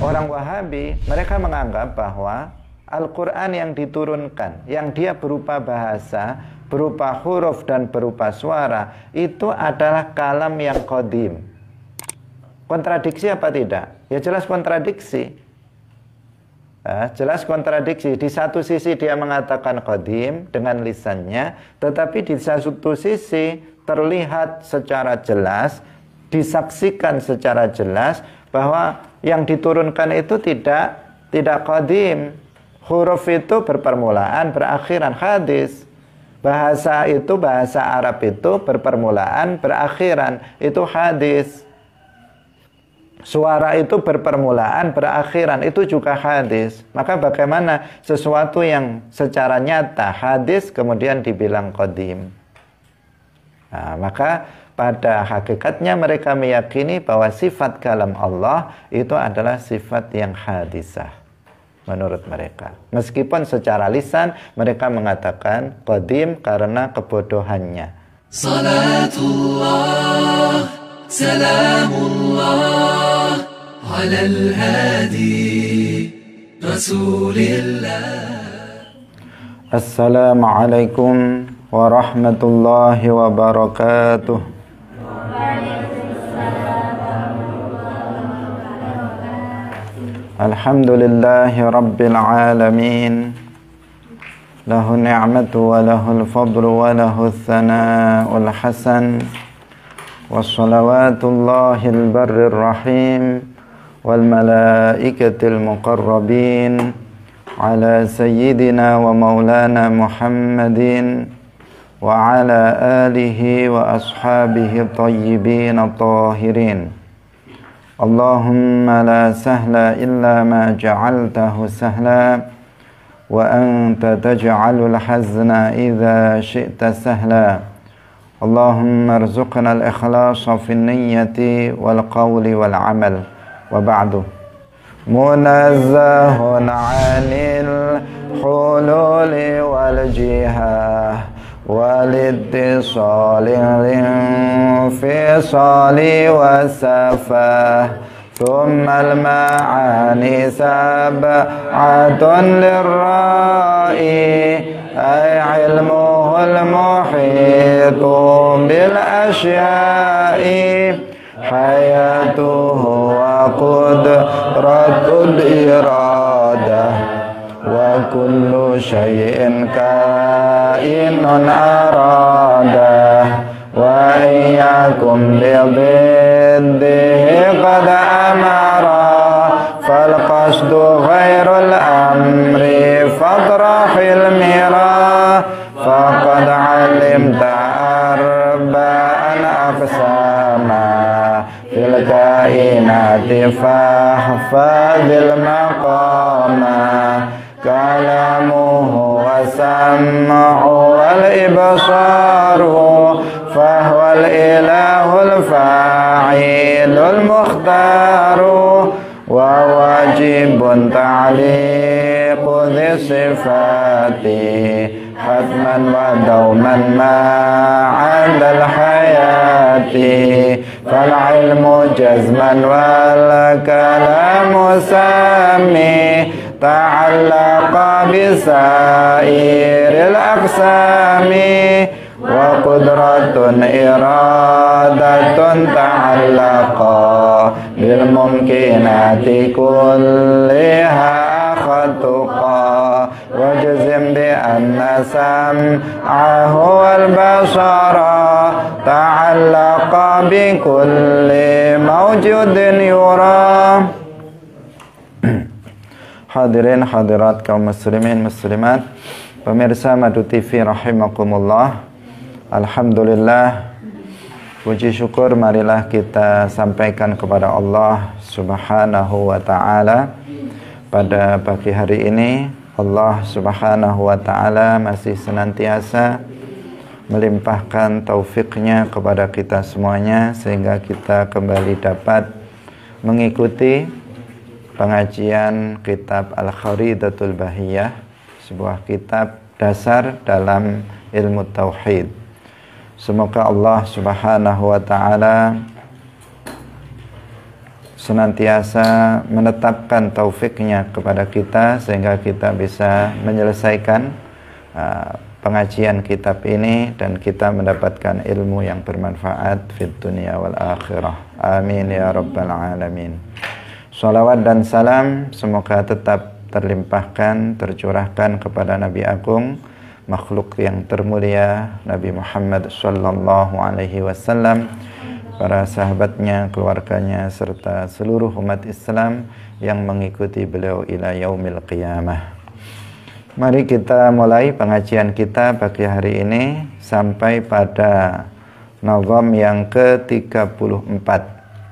Orang Wahabi, mereka menganggap bahwa Al-Quran yang diturunkan, yang dia berupa bahasa, berupa huruf dan berupa suara, itu adalah kalam yang qadim. Kontradiksi apa tidak? Ya jelas kontradiksi. Jelas kontradiksi. Di satu sisi dia mengatakan qadim dengan lisannya, tetapi di satu sisi terlihat secara jelas, disaksikan secara jelas bahwa yang diturunkan itu tidak qadim. Huruf itu berpermulaan, berakhiran. Hadis, bahasa itu, bahasa Arab itu berpermulaan, berakhiran. Itu hadis. Suara itu berpermulaan, berakhiran. Itu juga hadis. Maka bagaimana sesuatu yang secara nyata hadis kemudian dibilang qadim? Nah, maka pada hakikatnya mereka meyakini bahwa sifat kalam Allah itu adalah sifat yang hadisah menurut mereka. Meskipun secara lisan mereka mengatakan qadim karena kebodohannya. Salatullah, salamullah ala al-hadi Rasulillah. Assalamualaikum warahmatullahi wabarakatuh. Alhamdulillahi rabbil alamin. Lahu ni'matu wa lahul fadlu wa lahu thana'ul hasan. Wassalawatullahil barrir rahim wal malaikatil muqarrabin ala sayyidina wa maulana Muhammadin wa ala alihi wa ashabihi tayyibin tahirin. Allahumma la sahla illa ma ja'altahu sahla wa anta taj'alul hazna idza syi'ta sahla. Allahumma arzuqna al-ikhlasa fi niyyati wal qawli wal amal. Wa ba'du. Munazzahun 'anil hululi wal jihah walidtisali linfisali wasafah thummal ma'ani sab'atun lirra'i ay ilmuhul muhitu bil asya'i hayatuhu wa qudratul iradah wa kullu syai'in kainun arada wa iyyakum biddihi qad amara fal qasdu ghairul amri fadrahil mira faqad alimta arba'an aqsama fil kainati fahfadhil maqama kalamuhu wa sam'u wal ibsaru fahuwal ilahul fa'ilul mukhtaru wa wajibun ta'liqu dhi sifati hatman wa dauman ma'andal hayati fal ilmu jazman wal kalamu sami ta'allaqa bisairil aqsami wa qudratun iradatun ta'allaqa bil mumkinati kulliha khatuqa wa jazim bi anna sam'ahu wal basara ta'allaqa bi kulli mawjudin yura. Hadirin hadirat kaum muslimin muslimat, pemirsa Madu TV rahimakumullah. Alhamdulillah, puji syukur marilah kita sampaikan kepada Allah Subhanahu wa ta'ala. Pada pagi hari ini Allah Subhanahu wa ta'ala masih senantiasa melimpahkan taufiknya kepada kita semuanya, sehingga kita kembali dapat mengikuti pengajian kitab Al-Kharidatul Bahiyah, sebuah kitab dasar dalam ilmu tauhid. Semoga Allah Subhanahu wa ta'ala senantiasa menetapkan taufiknya kepada kita sehingga kita bisa menyelesaikan pengajian kitab ini dan kita mendapatkan ilmu yang bermanfaat fid dunia wal akhirah. Amin ya rabbal alamin. Salawat dan salam semoga tetap terlimpahkan, tercurahkan kepada Nabi Agung, makhluk yang termulia Nabi Muhammad sallallahu alaihi wasallam, para sahabatnya, keluarganya, serta seluruh umat Islam yang mengikuti beliau ila yaumil qiyamah. Mari kita mulai pengajian kita pagi hari ini sampai pada nazam yang ke-34.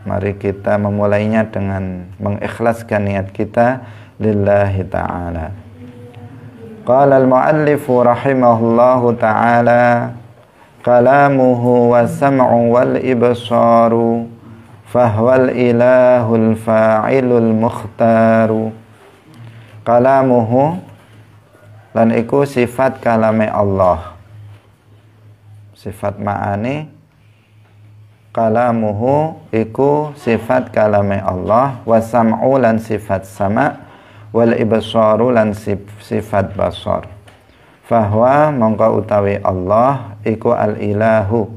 Mari kita memulainya dengan mengikhlaskan niat kita lillahi ta'ala. Qala al-muallifu rahimahullahu ta'ala, kalamuhu wa sam'u wal ibsaru fahwal ilahul fa'ilul mukhtaru. Kalamuhu lan iku sifat kalame Allah, sifat ma'ani. Kalamuhu iku sifat kalame Allah, wa sam'u lan sifat sama', wal ibsaru lan sifat basar. Fahwa mongko utawi Allah iku al-ilahu,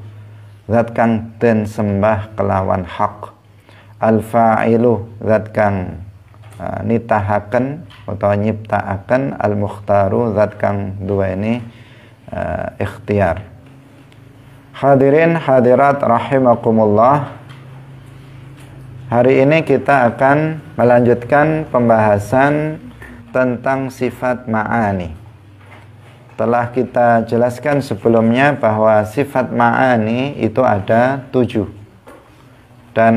zat kang den sembah kelawan hak, al-fa'ilu, zat kang nitahaken utawa nyiptaaken, al-mukhtaru, zat kang duweni ikhtiar. Hadirin hadirat rahimakumullah, hari ini kita akan melanjutkan pembahasan tentang sifat ma'ani. Telah kita jelaskan sebelumnya bahwa sifat ma'ani itu ada 7. Dan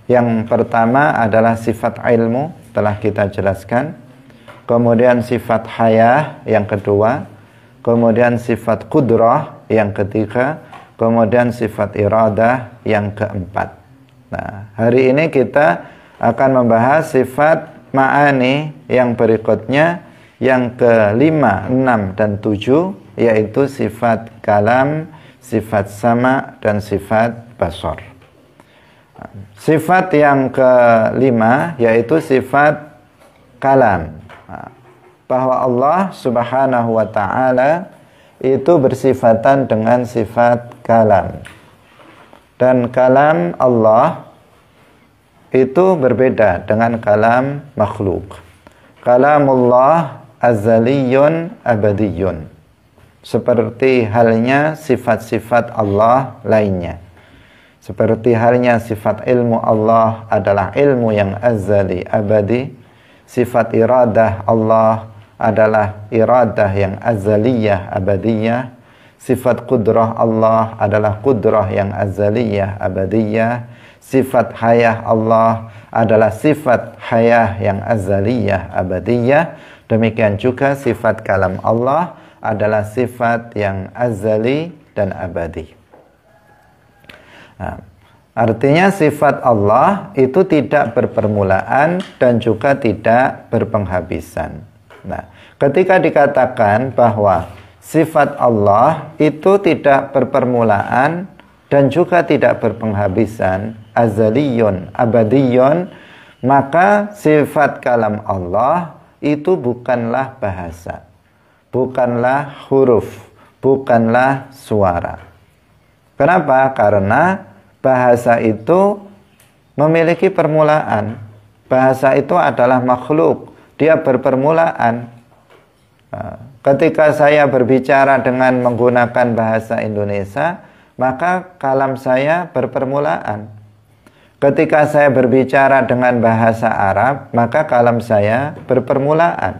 yang pertama adalah sifat ilmu, telah kita jelaskan. Kemudian sifat hayah yang kedua. Kemudian sifat qudrah yang ketiga. Kemudian sifat iradah yang keempat. Nah, hari ini kita akan membahas sifat ma'ani yang berikutnya, yang ke-5, 6, dan 7, yaitu sifat kalam, sifat sama, dan sifat basar. Sifat yang ke-5 yaitu sifat kalam, bahwa Allah subhanahu wa ta'ala itu bersifatan dengan sifat kalam. Dan kalam Allah itu berbeda dengan kalam makhluk. Kalamullah azaliyun abadiyun, seperti halnya sifat-sifat Allah lainnya. Seperti halnya sifat ilmu Allah adalah ilmu yang azali, abadi. Sifat iradah Allah adalah iradah yang azaliyah, abadiyah. Sifat qudrah Allah adalah qudrah yang azaliyah, abadiyah. Sifat hayah Allah adalah sifat hayah yang azaliyah, abadiyah. Demikian juga sifat kalam Allah adalah sifat yang azali dan abadi. Nah, artinya sifat Allah itu tidak berpermulaan dan juga tidak berpenghabisan. Nah, ketika dikatakan bahwa sifat Allah itu tidak berpermulaan dan juga tidak berpenghabisan, azaliyun, abadiyun, maka sifat kalam Allah itu bukanlah bahasa, bukanlah huruf, bukanlah suara. Kenapa? Karena bahasa itu memiliki permulaan. Bahasa itu adalah makhluk, dia berpermulaan. Ketika saya berbicara dengan menggunakan bahasa Indonesia, maka kalam saya berpermulaan. Ketika saya berbicara dengan bahasa Arab, maka kalam saya berpermulaan.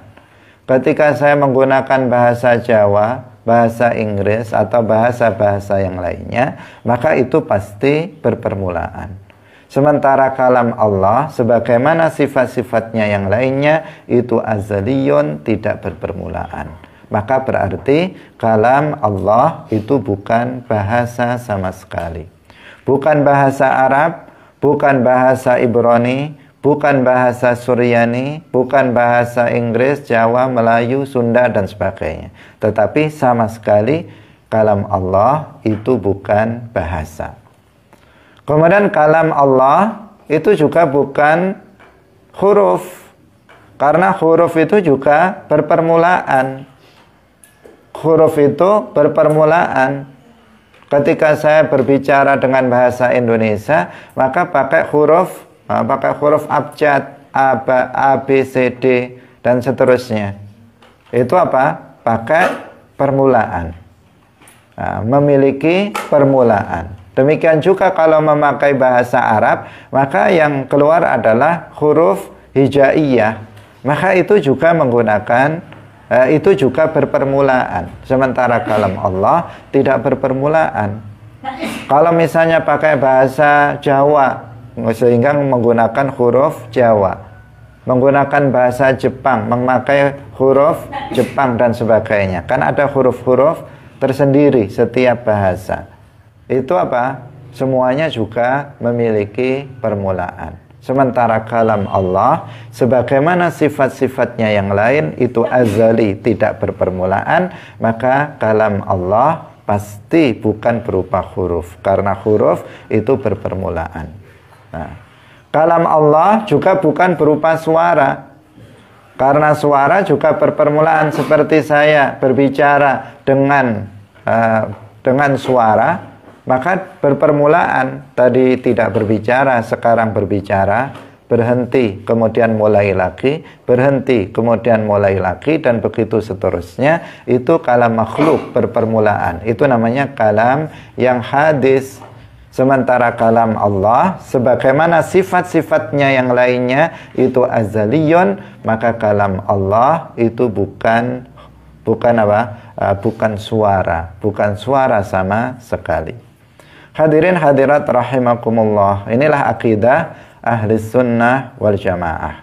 Ketika saya menggunakan bahasa Jawa, bahasa Inggris, atau bahasa-bahasa yang lainnya, maka itu pasti berpermulaan. Sementara kalam Allah, sebagaimana sifat-sifatnya yang lainnya, itu azaliyun, tidak berpermulaan. Maka berarti kalam Allah itu bukan bahasa sama sekali. Bukan bahasa Arab, bukan bahasa Ibrani, bukan bahasa Suryani, bukan bahasa Inggris, Jawa, Melayu, Sunda, dan sebagainya. Tetapi sama sekali kalam Allah itu bukan bahasa. Kemudian kalam Allah itu juga bukan huruf. Karena huruf itu juga berpermulaan. Huruf itu berpermulaan. Ketika saya berbicara dengan bahasa Indonesia, maka pakai huruf abjad, A, B, C, D, dan seterusnya. Itu apa? Pakai permulaan. Nah, memiliki permulaan. Demikian juga kalau memakai bahasa Arab, maka yang keluar adalah huruf hijaiyah. Maka itu juga menggunakan, itu juga berpermulaan. Sementara kalam Allah tidak berpermulaan. Kalau misalnya pakai bahasa Jawa, sehingga menggunakan huruf Jawa, menggunakan bahasa Jepang, memakai huruf Jepang dan sebagainya. Kan ada huruf-huruf tersendiri setiap bahasa. Itu apa? Semuanya juga memiliki permulaan. Sementara kalam Allah, sebagaimana sifat-sifatnya yang lain itu azali, tidak berpermulaan, maka kalam Allah pasti bukan berupa huruf, karena huruf itu berpermulaan. Nah, kalam Allah juga bukan berupa suara, karena suara juga berpermulaan. Seperti saya berbicara dengan suara, maka berpermulaan. Tadi tidak berbicara, sekarang berbicara, berhenti, kemudian mulai lagi, berhenti, kemudian mulai lagi, dan begitu seterusnya. Itu kalam makhluk berpermulaan. Itu namanya kalam yang hadis. Sementara kalam Allah, sebagaimana sifat-sifatnya yang lainnya itu azaliyun, maka kalam Allah itu bukan apa? Bukan suara, bukan suara sama sekali. Hadirin hadirat rahimakumullah. Inilah akidah ahli sunnah wal jamaah,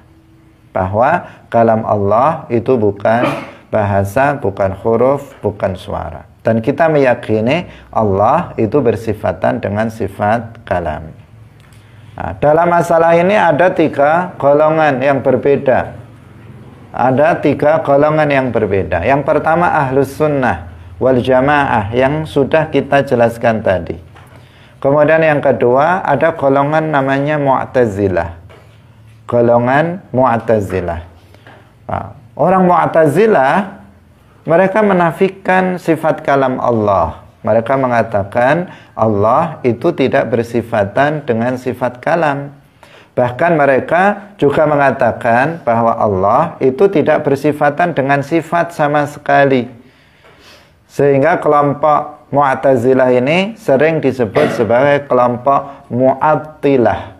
bahwa kalam Allah itu bukan bahasa, bukan huruf, bukan suara. Dan kita meyakini Allah itu bersifatan dengan sifat kalam. Nah, dalam masalah ini ada 3 golongan yang berbeda. Ada 3 golongan yang berbeda. Yang pertama ahlus sunnah wal jamaah yang sudah kita jelaskan tadi. Kemudian yang kedua ada golongan namanya Mu'tazilah. Golongan Mu'tazilah. Nah, orang Mu'tazilah mereka menafikan sifat kalam Allah. Mereka mengatakan Allah itu tidak bersifatan dengan sifat kalam. Bahkan mereka juga mengatakan bahwa Allah itu tidak bersifatan dengan sifat sama sekali. Sehingga kelompok Mu'tazilah ini sering disebut sebagai kelompok Mu'attilah.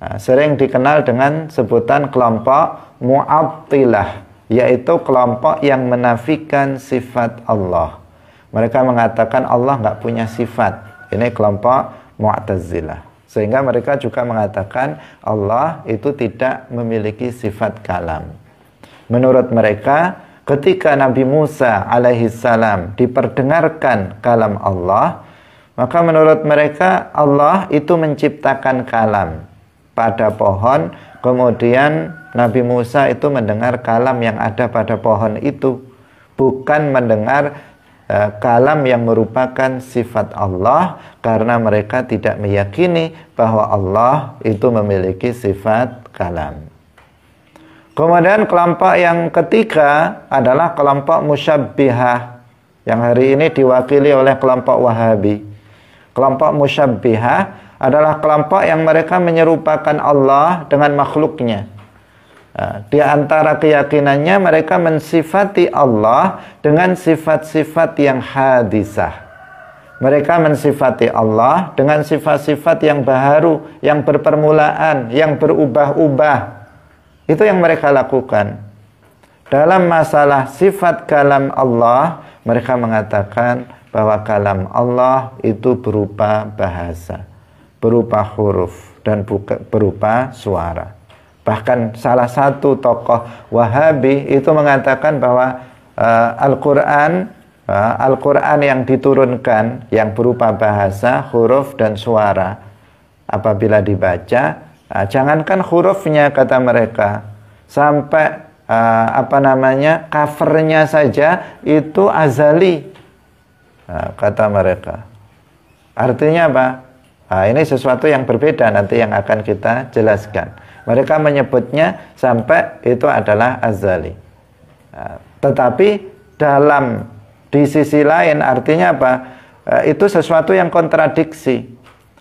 Nah, sering dikenal dengan sebutan kelompok Mu'attilah, yaitu kelompok yang menafikan sifat Allah. Mereka mengatakan Allah nggak punya sifat. Ini kelompok Mu'tazilah. Sehingga mereka juga mengatakan Allah itu tidak memiliki sifat kalam. Menurut mereka, ketika Nabi Musa alaihissalam diperdengarkan kalam Allah, maka menurut mereka Allah itu menciptakan kalam pada pohon. Kemudian Nabi Musa itu mendengar kalam yang ada pada pohon itu, bukan mendengar kalam yang merupakan sifat Allah, karena mereka tidak meyakini bahwa Allah itu memiliki sifat kalam. Kemudian kelompok yang ketiga adalah kelompok musyabbihah, yang hari ini diwakili oleh kelompok Wahabi. Kelompok musyabbihah adalah kelompok yang mereka menyerupakan Allah dengan makhluknya. Di antara keyakinannya mereka mensifati Allah dengan sifat-sifat yang hadisah. Mereka mensifati Allah dengan sifat-sifat yang baru, yang berpermulaan, yang berubah-ubah. Itu yang mereka lakukan. Dalam masalah sifat kalam Allah, mereka mengatakan bahwa kalam Allah itu berupa bahasa, berupa huruf, dan berupa suara. Bahkan salah satu tokoh Wahabi itu mengatakan bahwa Al-Quran yang diturunkan yang berupa bahasa, huruf, dan suara, apabila dibaca, jangankan hurufnya, kata mereka, sampai covernya saja itu azali, kata mereka. Artinya apa? Nah, ini sesuatu yang berbeda nanti yang akan kita jelaskan. Mereka menyebutnya sampai itu adalah azali. Nah, tetapi di sisi lain artinya apa? Itu sesuatu yang kontradiksi.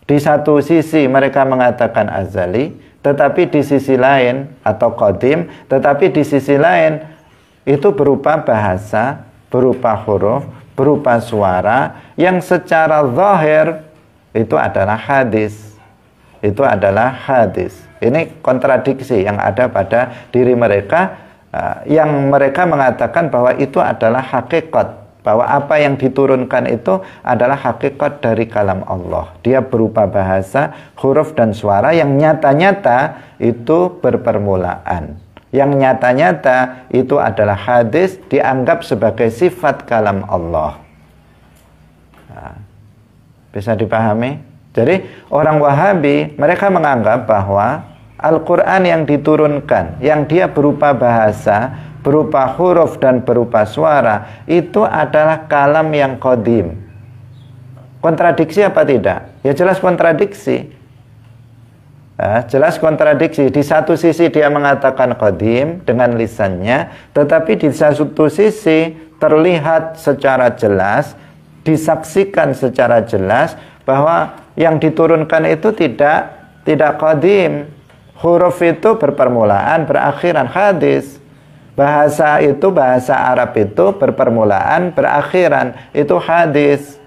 Di satu sisi mereka mengatakan azali, tetapi di sisi lain atau qadim, tetapi di sisi lain itu berupa bahasa, berupa huruf, berupa suara yang secara zahir itu adalah hadis. Itu adalah hadis. Ini kontradiksi yang ada pada diri mereka, yang mereka mengatakan bahwa itu adalah hakikat, bahwa apa yang diturunkan itu adalah hakikat dari kalam Allah. Dia berupa bahasa, huruf dan suara yang nyata-nyata itu berpermulaan. Yang nyata-nyata itu adalah hadis, dianggap sebagai sifat kalam Allah. Nah, bisa dipahami? Jadi orang Wahabi mereka menganggap bahwa Al-Quran yang diturunkan, yang dia berupa bahasa, berupa huruf dan berupa suara, itu adalah kalam yang qadim. Kontradiksi apa tidak? Ya jelas kontradiksi. Jelas kontradiksi. Di satu sisi dia mengatakan qadim dengan lisannya, tetapi di satu sisi terlihat secara jelas, disaksikan secara jelas bahwa yang diturunkan itu tidak qadim. Huruf itu berpermulaan, berakhiran hadis. Bahasa itu, bahasa Arab itu berpermulaan, berakhiran itu hadis.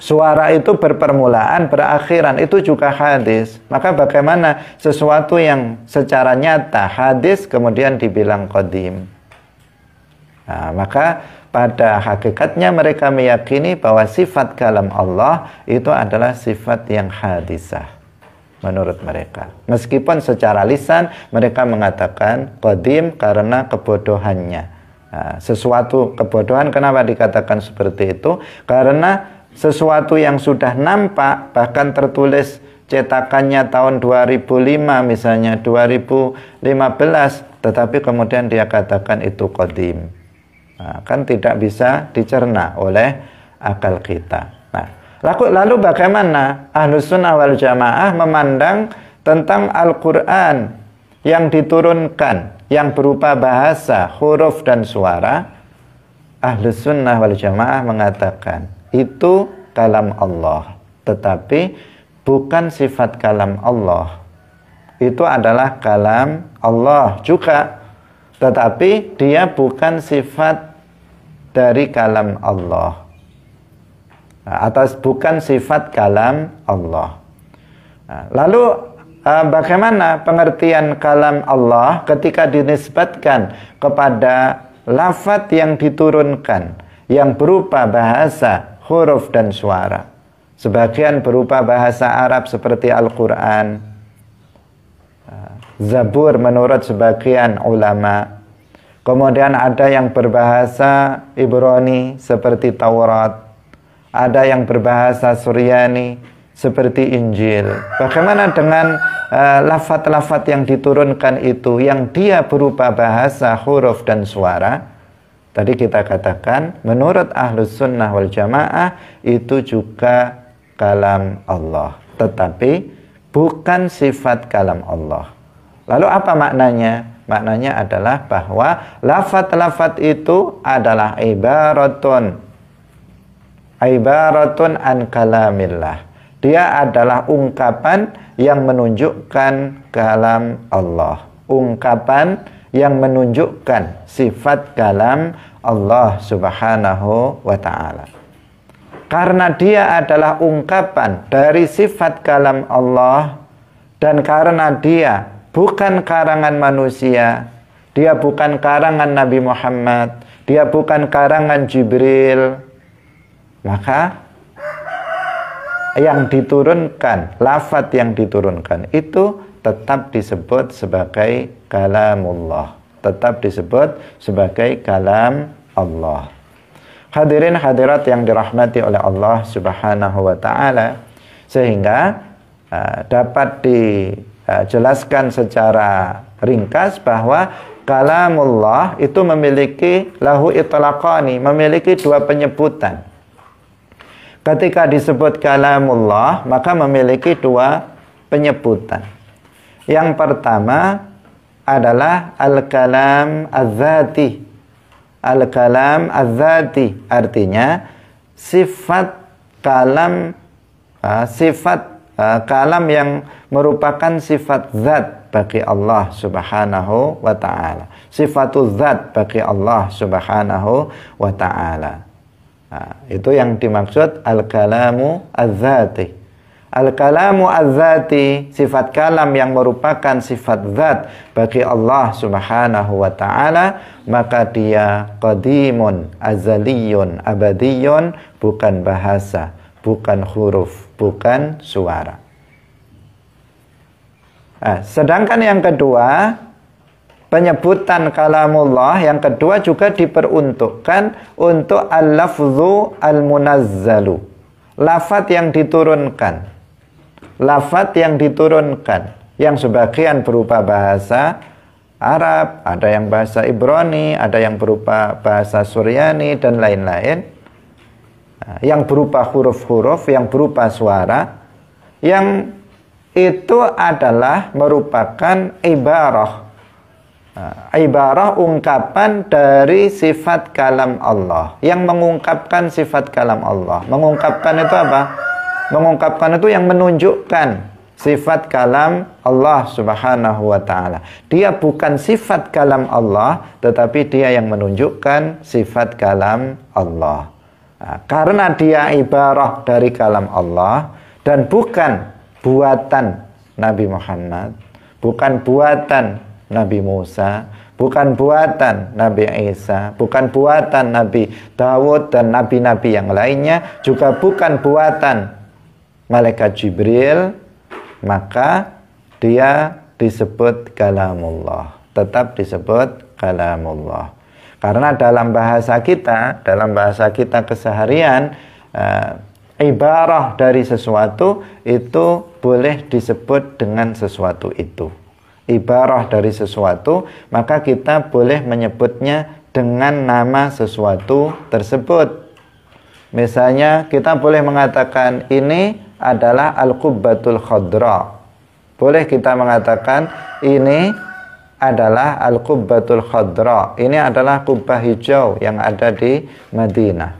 Suara itu berpermulaan, berakhiran itu juga hadis. Maka bagaimana sesuatu yang secara nyata hadis kemudian dibilang qadim? Nah, maka pada hakikatnya mereka meyakini bahwa sifat kalam Allah itu adalah sifat yang hadisah menurut mereka. Meskipun secara lisan mereka mengatakan qadim karena kebodohannya. Nah, sesuatu kebodohan kenapa dikatakan seperti itu? Karena sesuatu yang sudah nampak, bahkan tertulis cetakannya tahun 2005 misalnya, 2015, tetapi kemudian dia katakan itu qadim. Nah, kan tidak bisa dicerna oleh akal kita. Lalu bagaimana Ahlus Sunnah wal Jamaah memandang tentang Al-Quran yang diturunkan, yang berupa bahasa, huruf dan suara? Ahlus Sunnah wal Jamaah mengatakan itu kalam Allah, tetapi bukan sifat kalam Allah. Itu adalah kalam Allah juga, tetapi dia bukan sifat dari kalam Allah, atau bukan sifat kalam Allah. Lalu bagaimana pengertian kalam Allah ketika dinisbatkan kepada lafaz yang diturunkan, yang berupa bahasa, huruf dan suara? Sebagian berupa bahasa Arab seperti Al-Quran, Zabur menurut sebagian ulama. Kemudian ada yang berbahasa Ibrani seperti Taurat. Ada yang berbahasa Suryani seperti Injil. Bagaimana dengan lafaz-lafaz yang diturunkan itu, yang dia berupa bahasa, huruf dan suara? Tadi kita katakan menurut Ahlus Sunnah wal Jamaah itu juga kalam Allah, tetapi bukan sifat kalam Allah. Lalu apa maknanya? Maknanya adalah bahwa lafaz-lafaz itu adalah ibaratun an kalamillah. Dia adalah ungkapan yang menunjukkan kalam Allah. Ungkapan yang menunjukkan sifat kalam Allah subhanahu wa ta'ala. Karena dia adalah ungkapan dari sifat kalam Allah, dan karena dia bukan karangan manusia, dia bukan karangan Nabi Muhammad, dia bukan karangan Jibril, maka yang diturunkan, lafaz yang diturunkan itu tetap disebut sebagai kalamullah, tetap disebut sebagai kalam Allah. Hadirin hadirat yang dirahmati oleh Allah subhanahu wa ta'ala, sehingga dapat dijelaskan secara ringkas bahwa kalamullah itu memiliki lahu itlaqani, memiliki dua penyebutan. Ketika disebut kalamullah, maka memiliki dua penyebutan. Yang pertama adalah al-kalam az-zati. Al-kalam az-zati artinya sifat kalam, kalam yang merupakan sifat zat bagi Allah Subhanahu wa ta'ala. Sifatul zat bagi Allah Subhanahu wa ta'ala. Itu yang dimaksud al-kalamu az-zati. Al-kalamu az-zati, sifat kalam yang merupakan sifat zat bagi Allah Subhanahu wa ta'ala, maka dia qadimun, azaliyun, abadiyun, bukan bahasa, bukan huruf, bukan suara. Sedangkan yang kedua, penyebutan kalamullah yang kedua juga diperuntukkan untuk al-lafzu al-munazzalu, lafaz yang diturunkan. Lafaz yang diturunkan, yang sebagian berupa bahasa Arab, ada yang bahasa Ibrani, ada yang berupa bahasa Suryani, dan lain-lain. Yang berupa huruf-huruf, yang berupa suara, yang itu adalah merupakan ibarah. Ibarah ungkapan dari sifat kalam Allah, yang mengungkapkan sifat kalam Allah. Mengungkapkan itu apa? Mengungkapkan itu yang menunjukkan sifat kalam Allah Subhanahu wa ta'ala. Dia bukan sifat kalam Allah, tetapi dia yang menunjukkan sifat kalam Allah. Karena dia ibarah dari kalam Allah dan bukan buatan Nabi Muhammad, bukan buatan Nabi Musa, bukan buatan Nabi Isa, bukan buatan Nabi Dawud dan nabi-nabi yang lainnya, juga bukan buatan malaikat Jibril, maka dia disebut kalamullah, tetap disebut kalamullah. Karena dalam bahasa kita keseharian, ibarah dari sesuatu itu boleh disebut dengan sesuatu itu. Ibarah dari sesuatu, maka kita boleh menyebutnya dengan nama sesuatu tersebut. Misalnya kita boleh mengatakan ini adalah al-qubbatul khadra. Boleh kita mengatakan ini adalah al-qubbatul khadra. Ini adalah kubbah hijau yang ada di Madinah.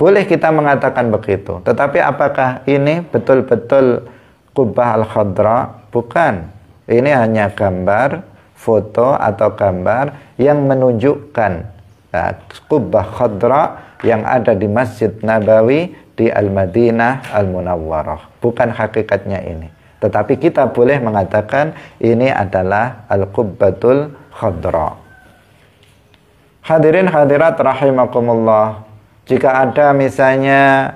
Boleh kita mengatakan begitu. Tetapi apakah ini betul-betul kubbah al-khadra? Bukan. Ini hanya gambar, foto atau gambar yang menunjukkan kubbah khadra yang ada di Masjid Nabawi di Al-Madinah Al-Munawwarah. Bukan hakikatnya ini. Tetapi kita boleh mengatakan ini adalah al-qubbatul khadra. Hadirin hadirat rahimakumullah. Jika ada misalnya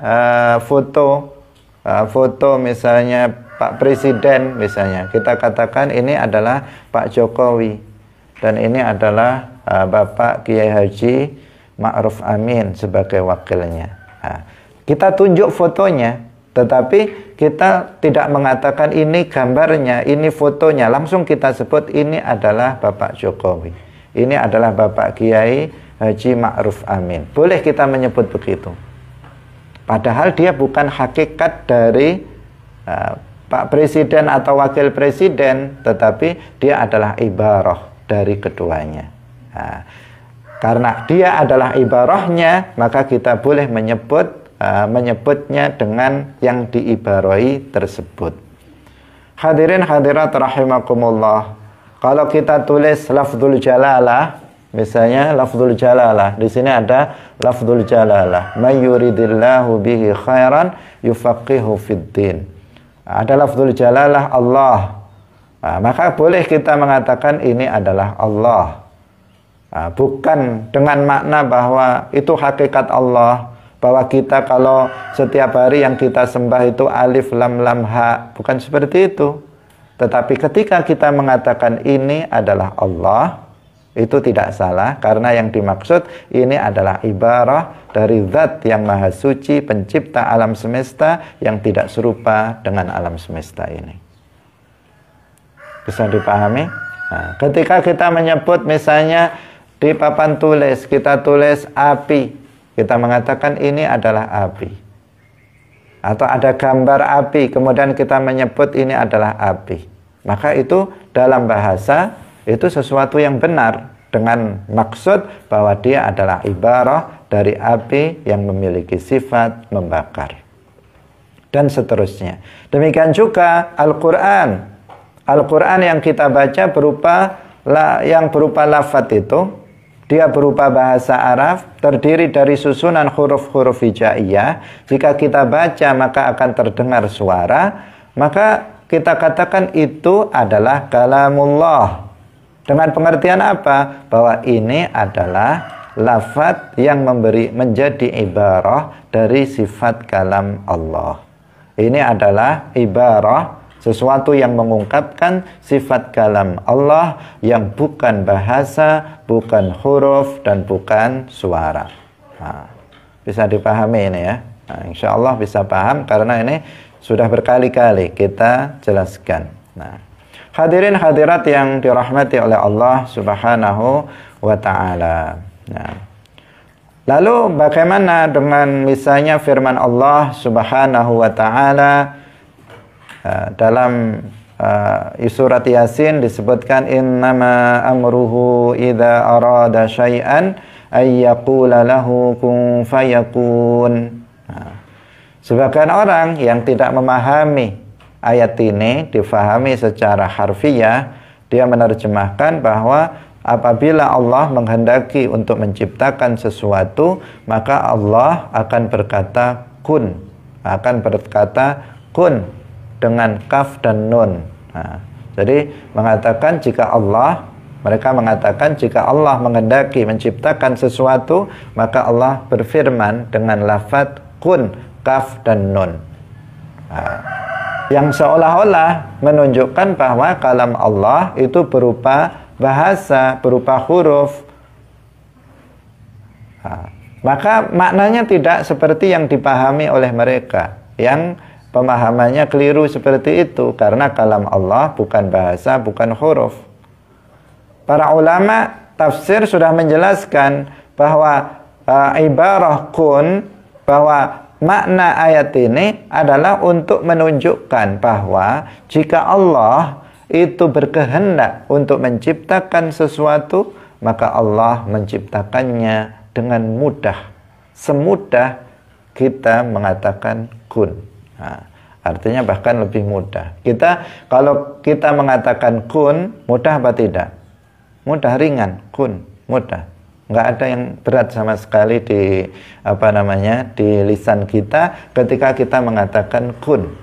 foto misalnya Pak Presiden misalnya, kita katakan ini adalah Pak Jokowi dan ini adalah Bapak Kiai Haji Ma'ruf Amin sebagai wakilnya. Kita tunjuk fotonya, tetapi kita tidak mengatakan ini gambarnya, ini fotonya. Langsung kita sebut ini adalah Bapak Jokowi, ini adalah Bapak Kiai Haji Ma'ruf Amin. Boleh kita menyebut begitu. Padahal dia bukan hakikat dari Pak Presiden atau Wakil Presiden, tetapi dia adalah ibarah dari keduanya. Karena dia adalah ibarahnya, maka kita boleh menyebutnya dengan yang diibarahi tersebut. Hadirin hadirat rahimakumullah. Kalau kita tulis lafzul jalalah, misalnya lafzul jalalah, di sini ada lafzul jalalah, may yuridillahu bihi khairan yufaqihu fiddin. Ada lafzul jalalah Allah. Maka boleh kita mengatakan ini adalah Allah. Bukan dengan makna bahwa itu hakikat Allah, bahwa kita kalau setiap hari yang kita sembah itu alif lam lam ha, bukan seperti itu. Tetapi ketika kita mengatakan ini adalah Allah, itu tidak salah, karena yang dimaksud ini adalah ibarah dari zat yang maha suci, pencipta alam semesta, yang tidak serupa dengan alam semesta ini. Bisa dipahami? Ketika kita menyebut misalnya di papan tulis, kita tulis api, kita mengatakan ini adalah api. atau ada gambar api, kemudian kita menyebut ini adalah api, maka itu dalam bahasa itu sesuatu yang benar dengan maksud bahwa dia adalah ibarah dari api yang memiliki sifat membakar dan seterusnya. Demikian juga Al-Quran. Al-Quran yang kita baca yang berupa lafaz itu, dia berupa bahasa Arab, terdiri dari susunan huruf-huruf hijaiyah. Jika kita baca maka akan terdengar suara, maka kita katakan itu adalah kalamullah. Dengan pengertian apa? Bahwa ini adalah lafaz yang menjadi ibarah dari sifat kalam Allah. Ini adalah ibarah, sesuatu yang mengungkapkan sifat kalam Allah yang bukan bahasa, bukan huruf, dan bukan suara. Nah, bisa dipahami ini ya. Nah, insya Allah bisa paham karena ini sudah berkali-kali kita jelaskan. Nah, hadirin hadirat yang dirahmati oleh Allah Subhanahu wa ta'ala. Nah, lalu bagaimana dengan misalnya firman Allah Subhanahu wa ta'ala dalam surat Yasin disebutkan innama amruhu idza arada syai'an ay yaqula lahu kun fayakun. Sebagian orang yang tidak memahami ayat ini difahami secara harfiah, dia menerjemahkan bahwa apabila Allah menghendaki untuk menciptakan sesuatu, maka Allah akan berkata kun, dengan kaf dan nun. Nah, jadi mereka mengatakan jika Allah menghendaki menciptakan sesuatu, maka Allah berfirman dengan lafaz kun, kaf dan nun. Nah, yang seolah-olah menunjukkan bahwa kalam Allah itu berupa bahasa, berupa huruf. Nah, maka maknanya tidak seperti yang dipahami oleh mereka yang pemahamannya keliru seperti itu, karena kalam Allah bukan bahasa, bukan huruf. Para ulama tafsir sudah menjelaskan bahwa ibarah kun, bahwa makna ayat ini adalah untuk menunjukkan bahwa jika Allah itu berkehendak untuk menciptakan sesuatu, maka Allah menciptakannya dengan mudah, semudah kita mengatakan kun. Nah, artinya bahkan lebih mudah. Kalau kita mengatakan kun, mudah apa tidak? Mudah, ringan, kun, mudah. Nggak ada yang berat sama sekali di lisan kita ketika kita mengatakan kun.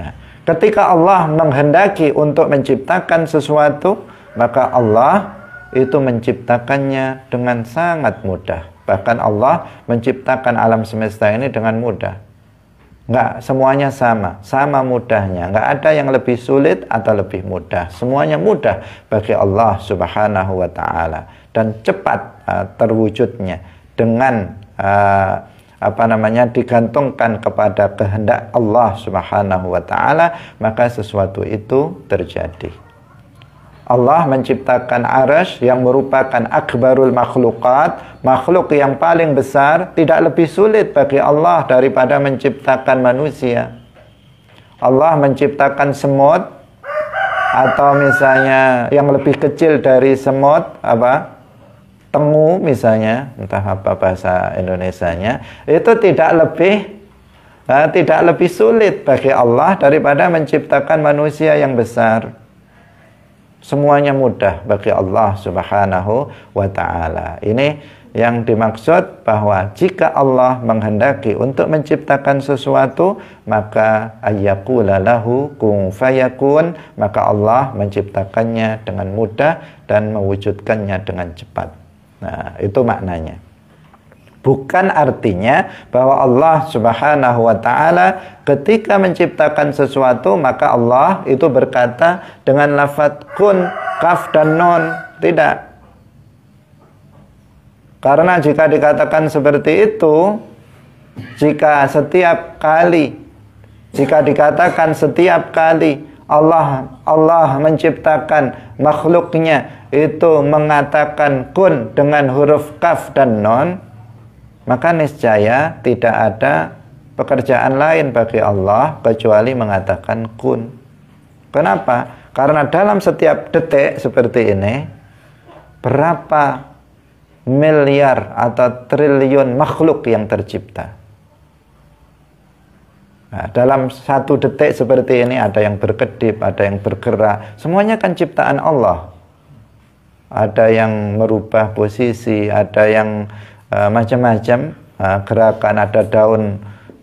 Nah, ketika Allah menghendaki untuk menciptakan sesuatu, maka Allah itu menciptakannya dengan sangat mudah. Bahkan Allah menciptakan alam semesta ini dengan mudah. Nggak semuanya sama mudahnya. Nggak ada yang lebih sulit atau lebih mudah. Semuanya mudah bagi Allah Subhanahu wa ta'ala. Dan cepat terwujudnya dengan digantungkan kepada kehendak Allah Subhanahu wa ta'ala, maka sesuatu itu terjadi. Allah menciptakan arasy yang merupakan akbarul makhlukat, makhluk yang paling besar, tidak lebih sulit bagi Allah daripada menciptakan manusia. Allah menciptakan semut, atau misalnya yang lebih kecil dari semut, tengu misalnya, entah apa bahasa Indonesianya, itu tidak lebih sulit bagi Allah daripada menciptakan manusia yang besar. Semuanya mudah bagi Allah Subhanahu wa ta'ala. Ini yang dimaksud bahwa jika Allah menghendaki untuk menciptakan sesuatu, maka ayyaqula lahu kun fayakun, maka Allah menciptakannya dengan mudah dan mewujudkannya dengan cepat. Nah, itu maknanya. Bukan artinya bahwa Allah Subhanahu wa ta'ala ketika menciptakan sesuatu maka Allah itu berkata dengan lafaz kun, kaf dan nun. Tidak. Karena jika dikatakan seperti itu, jika dikatakan setiap kali Allah menciptakan makhluknya itu mengatakan kun dengan huruf kaf dan nun, maka niscaya tidak ada pekerjaan lain bagi Allah kecuali mengatakan kun. Kenapa? Karena dalam setiap detik seperti ini, berapa miliar atau triliun makhluk yang tercipta. Nah, dalam satu detik seperti ini ada yang berkedip, ada yang bergerak. Semuanya kan ciptaan Allah. Ada yang merubah posisi, ada yang macam-macam gerakan, ada daun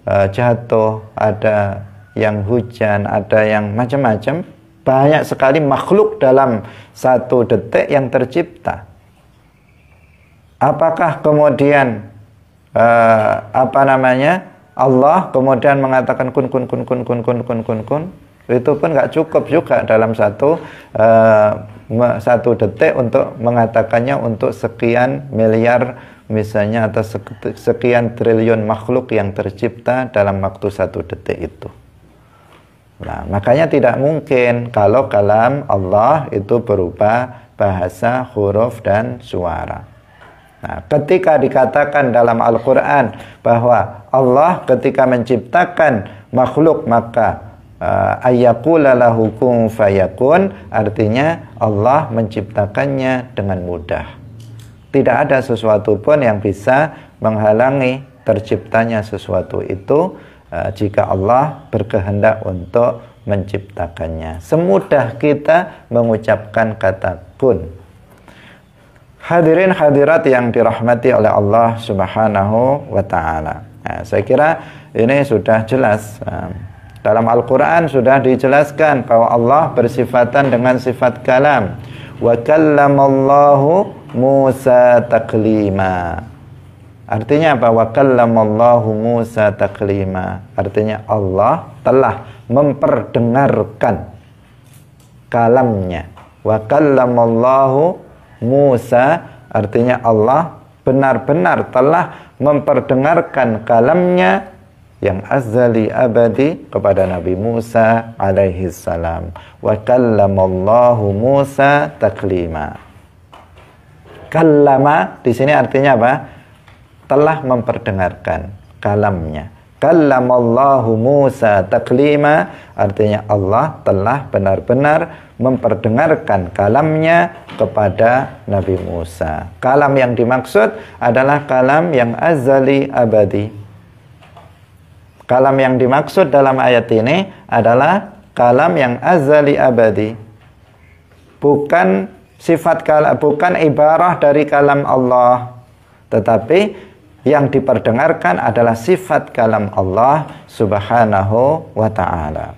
jatuh, ada yang hujan, ada yang macam-macam. Banyak sekali makhluk dalam satu detik yang tercipta. Apakah kemudian Allah kemudian mengatakan kun, itu pun nggak cukup juga dalam satu detik untuk mengatakannya untuk sekian miliar misalnya atau sekian triliun makhluk yang tercipta dalam waktu satu detik itu. Nah, makanya tidak mungkin kalau kalam Allah itu berupa bahasa, huruf, dan suara. Nah, ketika dikatakan dalam Al-Quran bahwa Allah ketika menciptakan makhluk maka ayyaqula lahu kun fayakun, artinya Allah menciptakannya dengan mudah. Tidak ada sesuatu pun yang bisa menghalangi terciptanya sesuatu itu jika Allah berkehendak untuk menciptakannya. Semudah kita mengucapkan kata kun. Hadirin hadirat yang dirahmati oleh Allah Subhanahu wa ta'ala. Nah, saya kira ini sudah jelas. Dalam Al-Quran sudah dijelaskan bahwa Allah bersifatan dengan sifat kalam. Wa kallamallahu Musa taklima. Artinya apa? Wa kallamallahu Musa taklima. Artinya Allah telah memperdengarkan kalamnya. Wa kallamallahu Musa, artinya Allah benar-benar telah memperdengarkan kalamnya yang azali abadi kepada Nabi Musa alaihi salam. Wa kallamallahu Musa taklima. Kallama di sini artinya apa? Telah memperdengarkan kalamnya. Kallamallahu Musa taklima, artinya Allah telah benar-benar memperdengarkan kalamnya kepada Nabi Musa. Kalam yang dimaksud adalah kalam yang azali abadi. Kalam yang dimaksud dalam ayat ini adalah kalam yang azali abadi. Bukan sifat kalam, bukan ibarah dari kalam Allah, tetapi yang diperdengarkan adalah sifat kalam Allah Subhanahu wa ta'ala.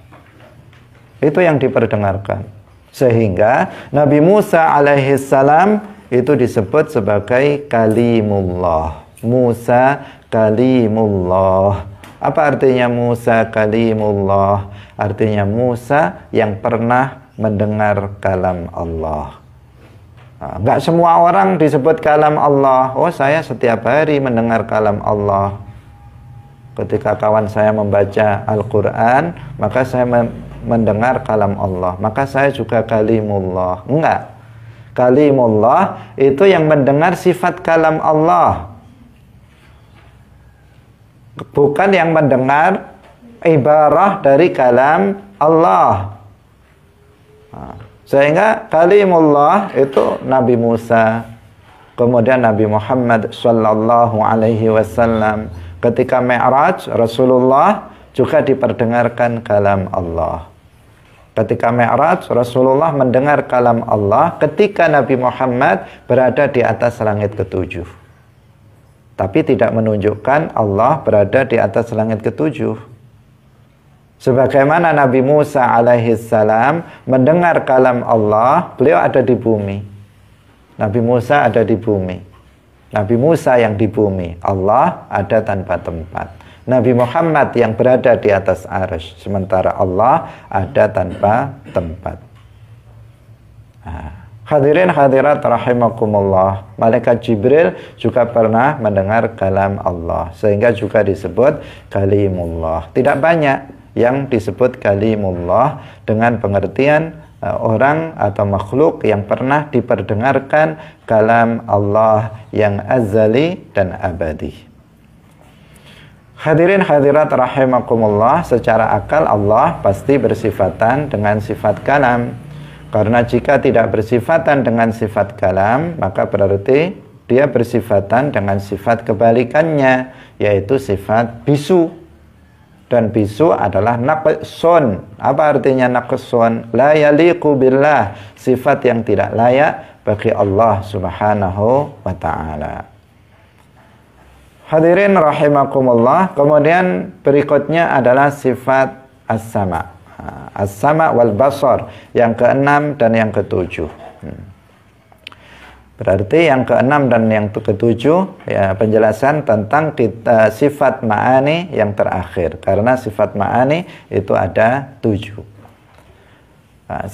Itu yang diperdengarkan. Sehingga Nabi Musa alaihi salam itu disebut sebagai kalimullah. Musa kalimullah. Apa artinya Musa kalimullah? Artinya Musa yang pernah mendengar kalam Allah. Enggak semua orang disebut kalam Allah. Oh, saya setiap hari mendengar kalam Allah. Ketika kawan saya membaca Al-Quran, maka saya mendengar kalam Allah. Maka saya juga kalimullah. Enggak. Kalimullah itu yang mendengar sifat kalam Allah. Bukan yang mendengar ibarah dari kalam Allah. Sehingga kalimullah itu Nabi Musa, kemudian Nabi Muhammad sallallahu alaihi wasallam. Ketika Mi'raj, Rasulullah juga diperdengarkan kalam Allah. Ketika Mi'raj, Rasulullah mendengar kalam Allah ketika Nabi Muhammad berada di atas langit ketujuh. Tapi tidak menunjukkan Allah berada di atas langit ketujuh. Sebagaimana Nabi Musa alaihi salam mendengar kalam Allah, beliau ada di bumi. Nabi Musa ada di bumi. Nabi Musa yang di bumi, Allah ada tanpa tempat. Nabi Muhammad yang berada di atas arsy, sementara Allah ada tanpa tempat. Hadirin hadirat rahimakumullah, malaikat Jibril juga pernah mendengar kalam Allah, sehingga juga disebut kalimullah. Tidak banyak yang disebut kalimullah dengan pengertian orang atau makhluk yang pernah diperdengarkan kalam Allah yang azali dan abadi. Hadirin hadirat rahimakumullah, secara akal Allah pasti bersifatan dengan sifat kalam. Karena jika tidak bersifatan dengan sifat kalam, maka berarti dia bersifatan dengan sifat kebalikannya, yaitu sifat bisu. Dan bisu adalah naqsun. Apa artinya naqsun? La yaliqu billah, sifat yang tidak layak bagi Allah Subhanahu wa ta'ala. Hadirin rahimakumullah, kemudian berikutnya adalah sifat as-sama. As-sama wal basar, yang keenam dan yang ketujuh. Berarti yang keenam dan yang ketujuh ya, penjelasan tentang sifat ma'ani yang terakhir. Karena sifat ma'ani itu ada 7.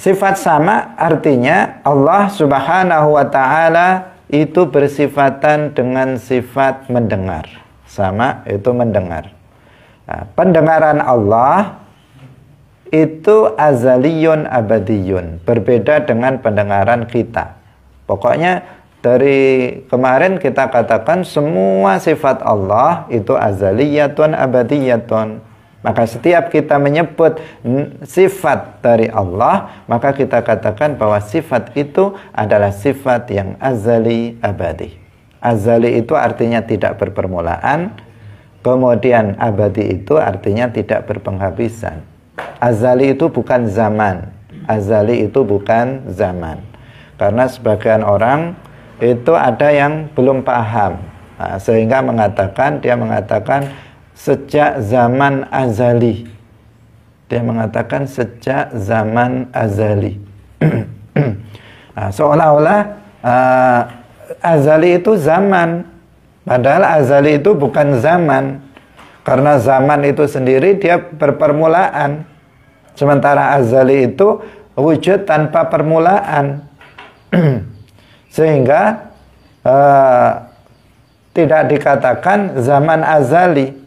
Sifat sama artinya Allah Subhanahu wa ta'ala itu bersifatan dengan sifat mendengar. Sama itu mendengar. Pendengaran Allah itu azaliyun abadiyun, berbeda dengan pendengaran kita. Pokoknya dari kemarin kita katakan semua sifat Allah itu azaliyatun abadiyatun. Maka setiap kita menyebut sifat dari Allah, maka kita katakan bahwa sifat itu adalah sifat yang azali abadi. Azali itu artinya tidak berpermulaan, kemudian abadi itu artinya tidak berpenghabisan. Azali itu bukan zaman. Azali itu bukan zaman. Karena sebagian orang itu ada yang belum paham, sehingga dia mengatakan sejak zaman azali. Dia mengatakan sejak zaman azali. Seolah-olah azali itu zaman, padahal azali itu bukan zaman. Karena zaman itu sendiri dia berpermulaan, sementara azali itu wujud tanpa permulaan. Sehingga tidak dikatakan zaman azali.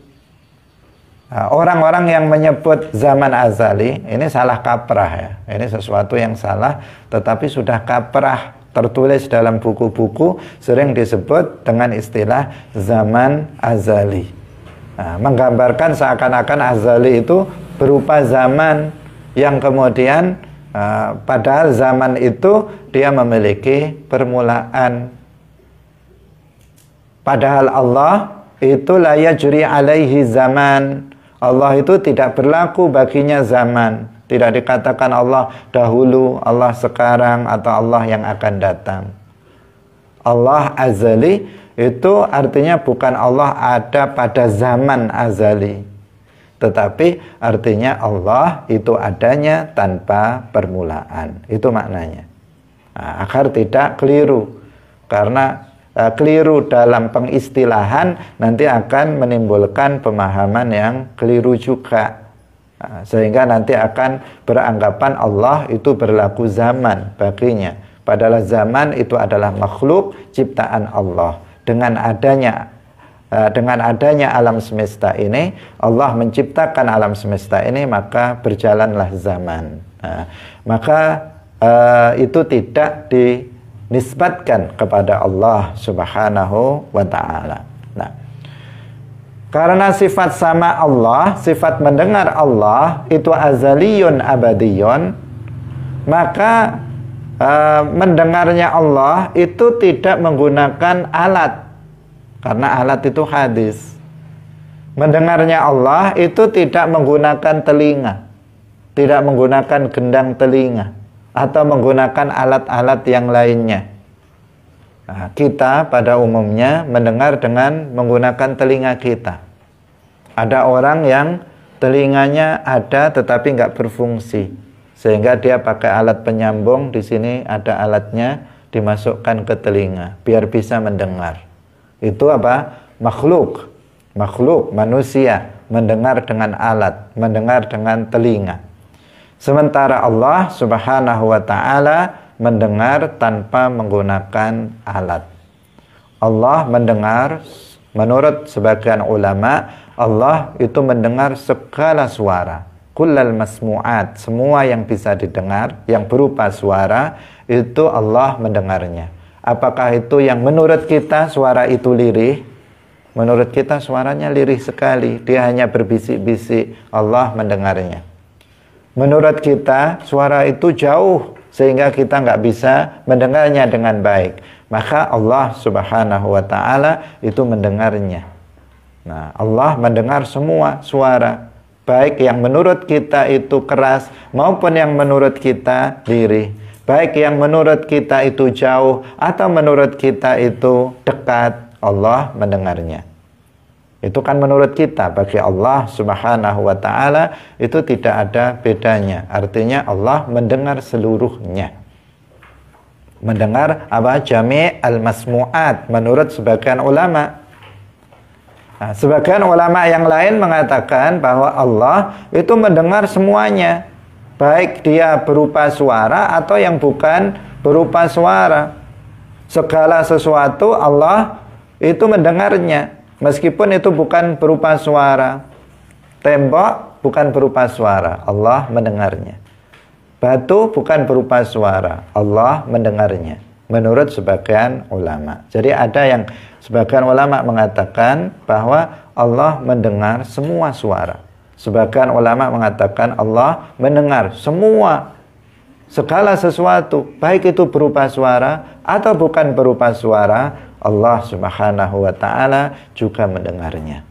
Orang-orang yang menyebut zaman azali ini salah kaprah ya. Ini sesuatu yang salah, tetapi sudah kaprah, tertulis dalam buku-buku, sering disebut dengan istilah zaman azali. Menggambarkan seakan-akan azali itu berupa zaman yang kemudian padahal zaman itu dia memiliki permulaan. Padahal Allah itu la yajri alaihi zaman. Allah itu tidak berlaku baginya zaman. Tidak dikatakan Allah dahulu, Allah sekarang, atau Allah yang akan datang. Allah azali itu artinya bukan Allah ada pada zaman azali, tetapi artinya Allah itu adanya tanpa permulaan. Itu maknanya. Agar tidak keliru. Karena keliru dalam pengistilahan nanti akan menimbulkan pemahaman yang keliru juga, sehingga nanti akan beranggapan Allah itu berlaku zaman baginya, padahal zaman itu adalah makhluk ciptaan Allah. Dengan adanya alam semesta ini, Allah menciptakan alam semesta ini, maka berjalanlah zaman. Maka itu tidak dinisbatkan kepada Allah Subhanahu wa ta'ala. Nah, karena sifat sama Allah, sifat mendengar Allah itu azaliyun abadiyun, maka mendengarnya Allah itu tidak menggunakan alat, karena alat itu hadis. Mendengarnya Allah itu tidak menggunakan telinga, tidak menggunakan gendang telinga, atau menggunakan alat-alat yang lainnya. Kita pada umumnya mendengar dengan menggunakan telinga kita. Ada orang yang telinganya ada tetapi nggak berfungsi, sehingga dia pakai alat penyambung. Di sini ada alatnya, dimasukkan ke telinga biar bisa mendengar. Itu apa? Makhluk manusia mendengar dengan alat, mendengar dengan telinga. Sementara Allah Subhanahu wa ta'ala mendengar tanpa menggunakan alat. Allah mendengar, menurut sebagian ulama, Allah itu mendengar segala suara. Kullal masmu'at, semua yang bisa didengar, yang berupa suara, itu Allah mendengarnya. Apakah itu yang menurut kita suara itu lirih? Menurut kita suaranya lirih sekali, dia hanya berbisik-bisik, Allah mendengarnya. Menurut kita suara itu jauh sehingga kita nggak bisa mendengarnya dengan baik. Maka Allah Subhanahu wa ta'ala itu mendengarnya. Nah, Allah mendengar semua suara, baik yang menurut kita itu keras maupun yang menurut kita lirih, baik yang menurut kita itu jauh atau menurut kita itu dekat, Allah mendengarnya. Itu kan menurut kita, bagi Allah Subhanahu wa ta'ala itu tidak ada bedanya. Artinya Allah mendengar seluruhnya. Mendengar apa? Jami' al-masmu'at menurut sebagian ulama. Nah, sebagian ulama yang lain mengatakan bahwa Allah itu mendengar semuanya, baik dia berupa suara atau yang bukan berupa suara. Segala sesuatu Allah itu mendengarnya, meskipun itu bukan berupa suara. Tembok bukan berupa suara, Allah mendengarnya. Batu bukan berupa suara, Allah mendengarnya. Menurut sebagian ulama. Jadi ada yang sebagian ulama mengatakan bahwa Allah mendengar semua suara. Sebagian ulama mengatakan Allah mendengar semua, segala sesuatu, baik itu berupa suara atau bukan berupa suara, Allah Subhanahu wa ta'ala juga mendengarnya.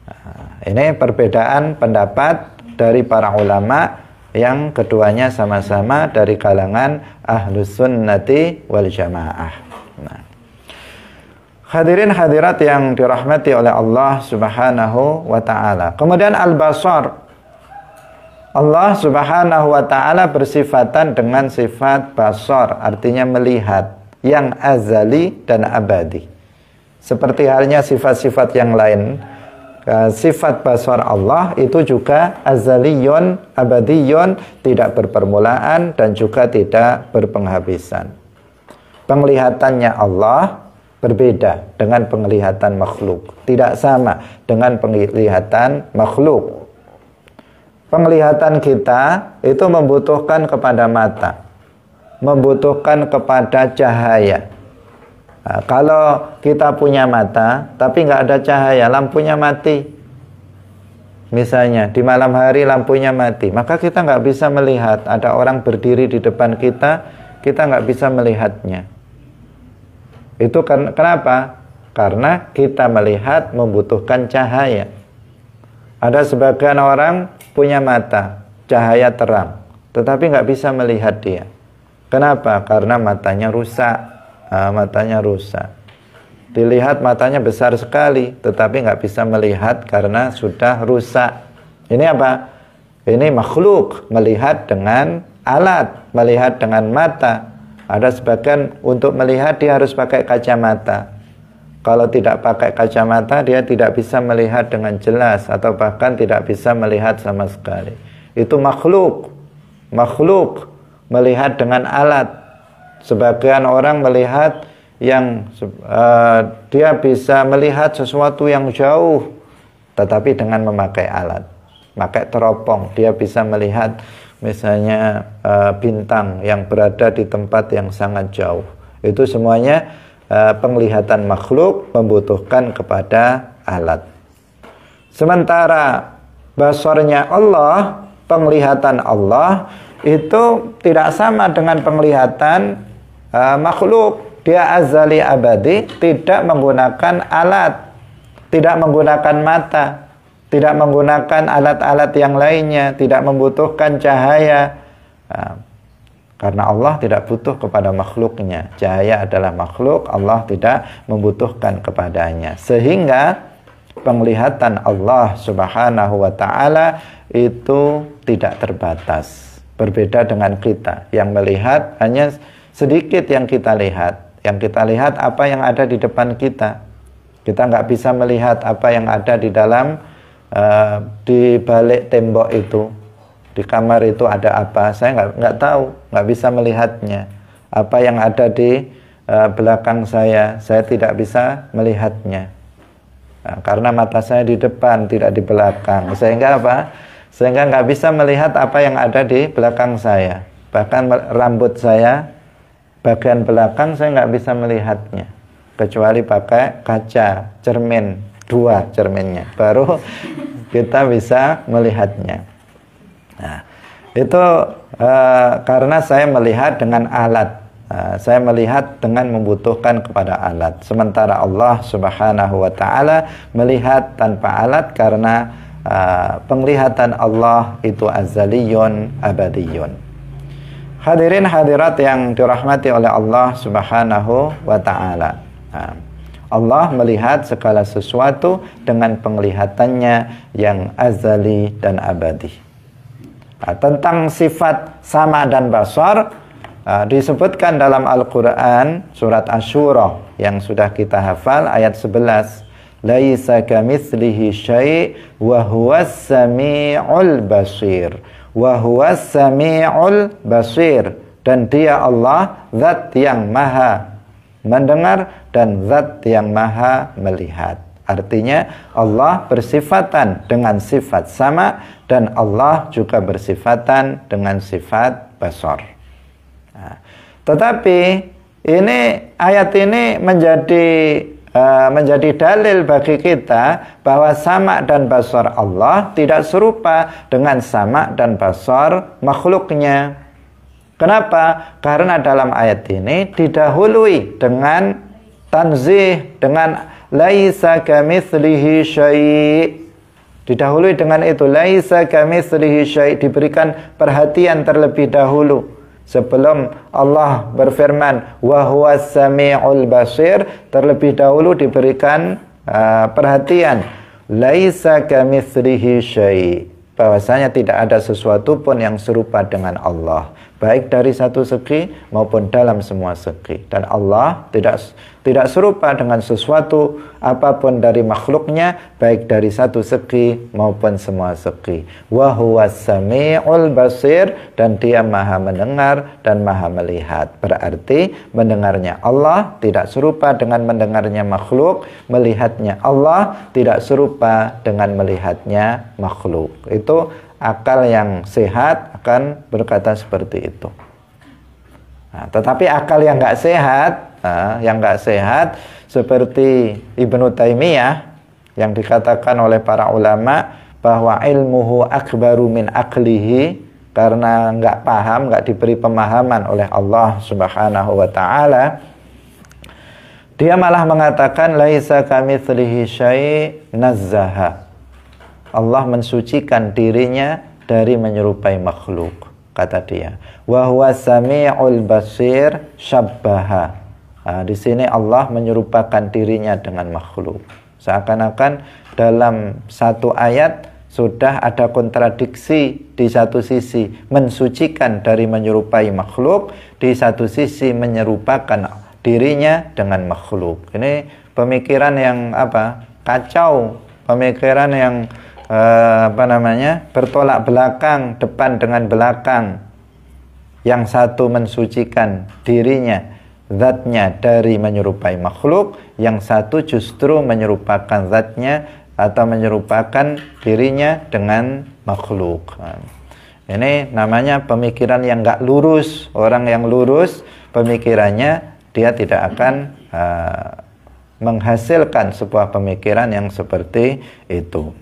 Nah, ini perbedaan pendapat dari para ulama yang keduanya sama-sama dari kalangan Ahlus Sunnati wal Jamaah. Nah, hadirin hadirat yang dirahmati oleh Allah Subhanahu wa ta'ala. Kemudian al-basar, Allah Subhanahu wa ta'ala bersifatan dengan sifat basar, artinya melihat, yang azali dan abadi. Seperti halnya sifat-sifat yang lain, sifat basar Allah itu juga azaliyun, abadiyun, tidak berpermulaan dan juga tidak berpenghabisan. Penglihatannya Allah berbeda dengan penglihatan makhluk, tidak sama dengan penglihatan makhluk. Penglihatan kita itu membutuhkan kepada mata, membutuhkan kepada cahaya. Nah, kalau kita punya mata tapi nggak ada cahaya, lampunya mati, misalnya di malam hari lampunya mati, maka kita nggak bisa melihat. Ada orang berdiri di depan kita, kita nggak bisa melihatnya. Itu kan kenapa? Karena kita melihat membutuhkan cahaya. Ada sebagian orang punya mata, cahaya terang, tetapi nggak bisa melihat dia. Kenapa? Karena matanya rusak. Matanya rusak. Dilihat matanya besar sekali, tetapi nggak bisa melihat karena sudah rusak. Ini apa? Ini makhluk melihat dengan alat, melihat dengan mata. Ada sebagian untuk melihat dia harus pakai kacamata. Kalau tidak pakai kacamata dia tidak bisa melihat dengan jelas atau bahkan tidak bisa melihat sama sekali. Itu makhluk. Makhluk melihat dengan alat. Sebagian orang melihat yang dia bisa melihat sesuatu yang jauh, tetapi dengan memakai alat, pakai teropong, dia bisa melihat misalnya bintang yang berada di tempat yang sangat jauh. Itu semuanya penglihatan makhluk membutuhkan kepada alat. Sementara basarnya Allah, penglihatan Allah itu tidak sama dengan penglihatan makhluk. Dia azali abadi, tidak menggunakan alat, tidak menggunakan mata, tidak menggunakan alat-alat yang lainnya, tidak membutuhkan cahaya. Karena Allah tidak butuh kepada makhluknya. Cahaya adalah makhluk, Allah tidak membutuhkan kepadanya. Sehingga penglihatan Allah Subhanahu wa ta'ala itu tidak terbatas. Berbeda dengan kita yang melihat hanya sedikit yang kita lihat. Yang kita lihat apa yang ada di depan kita. Kita nggak bisa melihat apa yang ada di dalam di balik tembok itu. Di kamar itu ada apa? Saya nggak tahu, nggak bisa melihatnya. Apa yang ada di belakang saya tidak bisa melihatnya. Nah, karena mata saya di depan, tidak di belakang. Sehingga apa? Sehingga nggak bisa melihat apa yang ada di belakang saya. Bahkan rambut saya bagian belakang saya nggak bisa melihatnya. kecuali pakai kaca, cermin, 2 cerminnya, baru kita bisa melihatnya. Nah, itu karena saya melihat dengan alat, saya melihat dengan membutuhkan kepada alat. Sementara Allah Subhanahu wa Ta'ala melihat tanpa alat karena penglihatan Allah itu azaliyun abadiyun. Hadirin hadirat yang dirahmati oleh Allah Subhanahu wa Ta'ala. Allah melihat segala sesuatu dengan penglihatannya yang azali dan abadi. Tentang sifat sama dan basar disebutkan dalam Al-Quran surat Asy-Syura yang sudah kita hafal ayat 11. Laisa kamitslihi syai' wa huwas sami'ul basir. Wa huwas sami'ul basir. Dan dia Allah zat yang maha mendengar dan zat yang maha melihat. Artinya Allah bersifatan dengan sifat sama dan Allah juga bersifatan dengan sifat basar. Tetapi ini ayat ini menjadi dalil bagi kita bahwa sama dan basar Allah tidak serupa dengan sama dan basar makhluknya. Kenapa? Karena dalam ayat ini didahului dengan tanzih, dengan laisa kamitslihi syai'. Didahului dengan itu, laisa kamitslihi syai', diberikan perhatian terlebih dahulu sebelum Allah berfirman wa huwas sami'ul basir. Terlebih dahulu diberikan perhatian laisa kamitslihi syai', bahwasanya tidak ada sesuatu pun yang serupa dengan Allah, baik dari satu segi maupun dalam semua segi. Dan Allah tidak serupa dengan sesuatu apapun dari makhluknya, baik dari satu segi maupun semua segi. Wa huwas sami'ul basir, dan dia maha mendengar dan maha melihat. Berarti mendengarnya Allah tidak serupa dengan mendengarnya makhluk, melihatnya Allah tidak serupa dengan melihatnya makhluk. Itu akal yang sehat akan berkata seperti itu. Tetapi akal yang nggak sehat, seperti Ibnu Taimiyah yang dikatakan oleh para ulama bahwa ilmuhu akbaru min aklihi, karena nggak paham, nggak diberi pemahaman oleh Allah Subhanahu wa Ta'ala, dia malah mengatakan laisa kamitslihi syai' nazzaha. Allah mensucikan dirinya dari menyerupai makhluk, kata dia. Wa huwa sami'ul basir syabbaha. Di sini Allah menyerupakan dirinya dengan makhluk. Seakan-akan dalam satu ayat sudah ada kontradiksi. Di satu sisi mensucikan dari menyerupai makhluk, di satu sisi menyerupakan dirinya dengan makhluk. Ini pemikiran yang kacau, pemikiran yang bertolak belakang, depan dengan belakang. Yang satu mensucikan dirinya, zatnya, dari menyerupai makhluk, yang satu justru menyerupakan zatnya atau menyerupakan dirinya dengan makhluk. Ini namanya pemikiran yang nggak lurus. Orang yang lurus pemikirannya, dia tidak akan menghasilkan sebuah pemikiran yang seperti itu.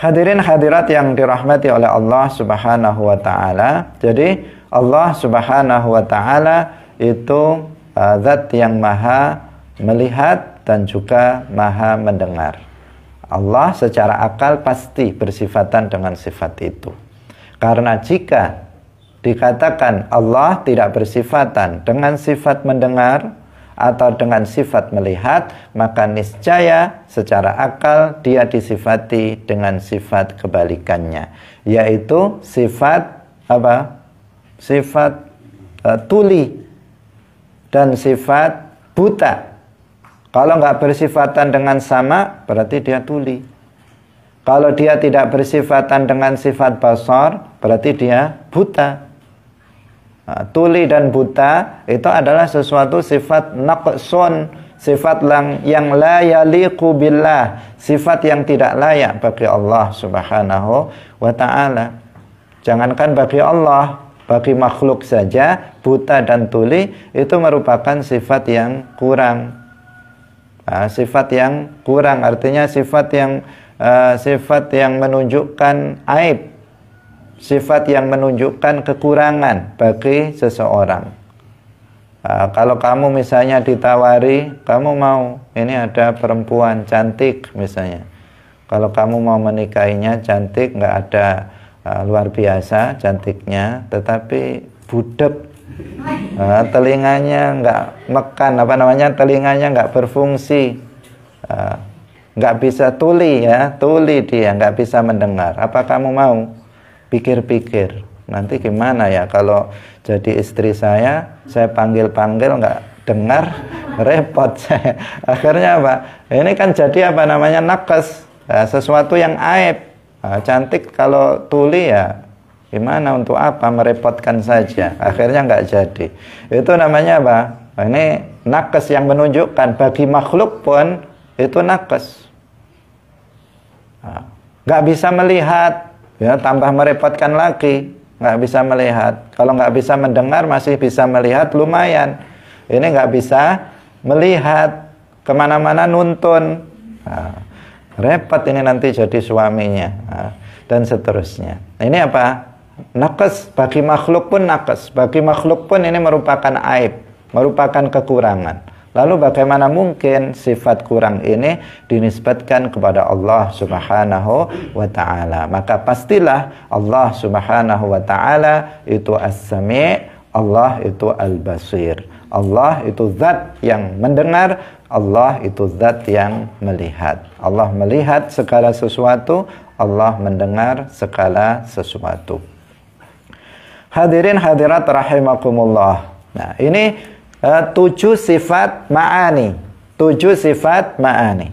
Hadirin hadirat yang dirahmati oleh Allah Subhanahu wa Ta'ala. Jadi Allah Subhanahu wa Ta'ala itu zat yang maha melihat dan juga maha mendengar. Allah secara akal pasti bersifatan dengan sifat itu. Karena jika dikatakan Allah tidak bersifatan dengan sifat mendengar atau dengan sifat melihat, maka niscaya secara akal dia disifati dengan sifat kebalikannya, yaitu sifat Sifat tuli dan sifat buta. Kalau nggak bersifatan dengan sama, berarti dia tuli. Kalau dia tidak bersifatan dengan sifat basar, berarti dia buta. Tuli dan buta itu adalah sesuatu sifat naqsun, sifat yang la yaliqu billah, sifat yang tidak layak bagi Allah Subhanahu wa Ta'ala. Jangankan bagi Allah, Bagi makhluk saja buta dan tuli itu merupakan sifat yang kurang. Sifat yang kurang artinya sifat yang menunjukkan aib, sifat yang menunjukkan kekurangan bagi seseorang. Kalau kamu misalnya ditawari, kamu mau, ini ada perempuan cantik misalnya, kalau kamu mau menikahinya cantik, nggak ada luar biasa cantiknya, tetapi budek, telinganya nggak mekan, telinganya nggak berfungsi, nggak bisa tuli dia nggak bisa mendengar. Apa kamu mau? Pikir-pikir, nanti gimana ya kalau jadi istri saya panggil-panggil nggak dengar, repot saya. Akhirnya apa? Ini kan jadi nakes, sesuatu yang aib. Cantik kalau tuli ya gimana, untuk apa, merepotkan saja. Akhirnya nggak jadi. Itu namanya apa? Ini nakes yang menunjukkan bagi makhluk pun itu nakes. Nggak bisa melihat, ya tambah merepotkan lagi. Nggak bisa melihat. Kalau nggak bisa mendengar masih bisa melihat, lumayan. Ini nggak bisa melihat, kemana-mana nuntun. Repot ini nanti jadi suaminya, dan seterusnya. Ini apa? Nakes, bagi makhluk pun nakes. Bagi makhluk pun ini merupakan aib, merupakan kekurangan. Lalu bagaimana mungkin sifat kurang ini dinisbatkan kepada Allah Subhanahu wa ta'ala? Maka pastilah Allah Subhanahu wa ta'ala itu As-Sami', Allah itu Al-Basir. Allah itu zat yang mendengar, Allah itu zat yang melihat. Allah melihat segala sesuatu, Allah mendengar segala sesuatu. Hadirin hadirat rahimakumullah. Nah, ini 7 sifat ma'ani. 7 sifat ma'ani.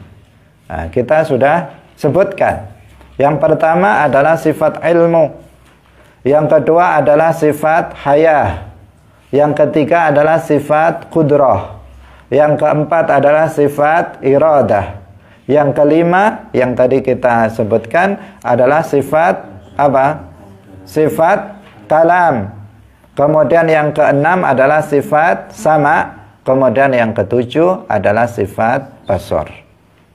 Nah, kita sudah sebutkan. Yang pertama adalah sifat ilmu. Yang kedua adalah sifat hayah. Yang ketiga adalah sifat qudrah. Yang keempat adalah sifat iradah. Yang kelima yang tadi kita sebutkan adalah sifat apa? Sifat kalam. Kemudian yang keenam adalah sifat sama. Kemudian yang ketujuh adalah sifat basar.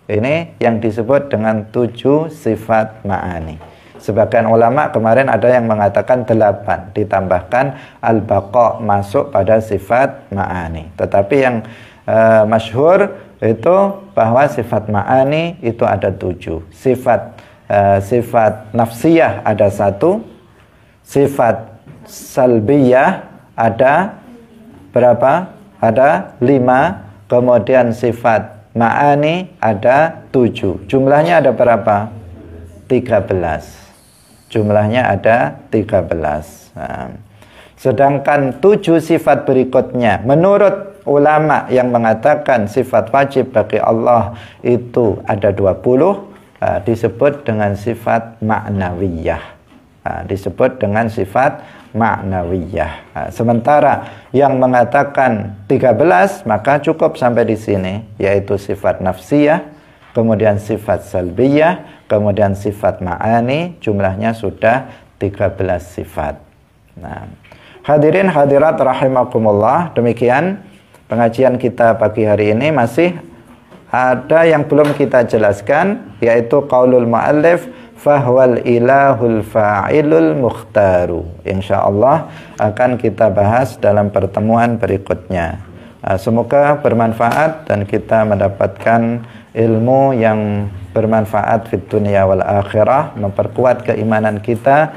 Ini yang disebut dengan 7 sifat ma'ani. Sebagian ulama kemarin ada yang mengatakan 8, ditambahkan al-baqa, masuk pada sifat ma'ani. Tetapi yang masyhur itu bahwa sifat ma'ani itu ada 7. Sifat nafsiyah ada 1. Sifat salbiyah ada berapa? Ada 5. Kemudian sifat ma'ani ada 7. Jumlahnya ada berapa? 13. Jumlahnya ada 13. Sedangkan 7 sifat berikutnya menurut ulama yang mengatakan sifat wajib bagi Allah itu ada 20, disebut dengan sifat ma'nawiyah. Disebut dengan sifat ma'nawiyah. Sementara yang mengatakan 13 maka cukup sampai di sini, yaitu sifat nafsiyah, kemudian sifat salbiyah, kemudian sifat ma'ani, jumlahnya sudah 13 sifat. Nah, hadirin hadirat rahimakumullah, demikian pengajian kita pagi hari ini. Masih ada yang belum kita jelaskan, yaitu qaulul mu'allif fahwal ilahul fa'ilul mukhtaru. Insyaallah akan kita bahas dalam pertemuan berikutnya. Semoga bermanfaat dan kita mendapatkan ilmu yang bermanfaat di dunia wal akhirah, memperkuat keimanan kita,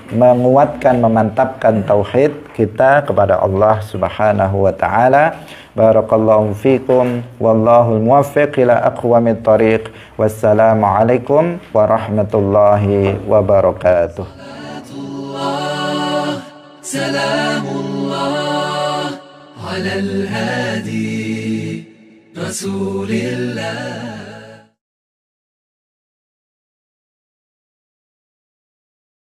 menguatkan, memantapkan tauhid kita kepada Allah Subhanahu wa taala. Barakallahu fikum wallahul muwaffiq ila aqwamit thariq. Wassalamu alaikum warahmatullahi wabarakatuh. Salamullah ala al-hadi Rasulillah.